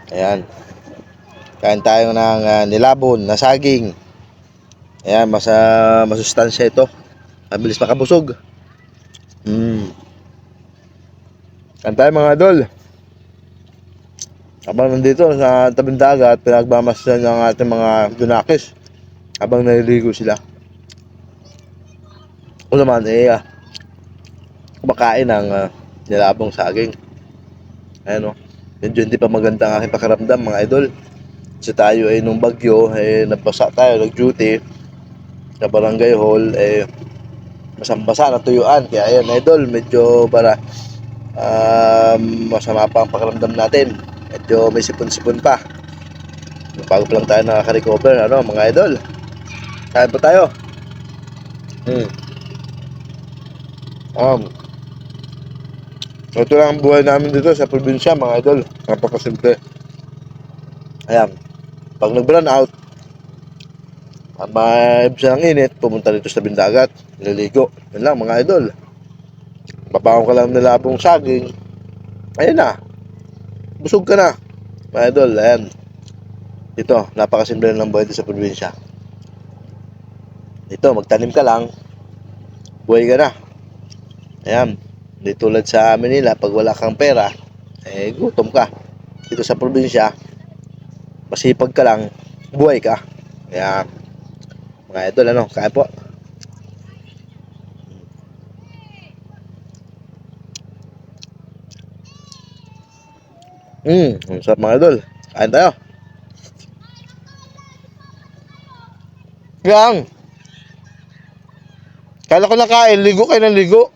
Ayan. Kain tayo ng nilabon na saging. Ayan, masustansya ito. Mabilis makabusog. Kain tayo mga idol. Habang nandito sa tabing dagat, pinagmamasdan ng ating mga dunakis. Habang naliligo sila. O naman, kumakain ng nilabong saging. Ayan o. Medyo hindi pa maganda ang aking pakiramdam mga idol. Kasi tayo ay nung bagyo, nabasa tayo, nag-duty sa barangay hall, basang-basa na tuyuan. Kaya ayan idol, medyo para masama pa ang pakiramdam natin. Medyo may sipon-sipon pa. Bago pa lang tayo nakaka-recover, ano mga idol. Kain pa tayo. Ito lang ang buhay namin dito sa probinsya mga idol. Napakasimple. Ayan. Pag nag-burn out, may ibsa ng init, pumunta dito sa bindagat, nililigo. Yan lang mga idol. Babaon ka lang nilabong saging. Ayun na. Busog ka na. Mga idol, ayan. Dito, napakasimple ng buhay dito sa probinsya. Dito, magtanim ka lang, buhay ka na. Ayan. Hindi tulad sa Manila, pag wala kang pera, gutom ka. Dito sa probinsya, masipag ka lang, buhay ka. Kaya, mga idol, ano, kaya po. Ang sarap mga idol. Kain tayo. Yang. Kala ko nakain, ligo kayo ng ligo.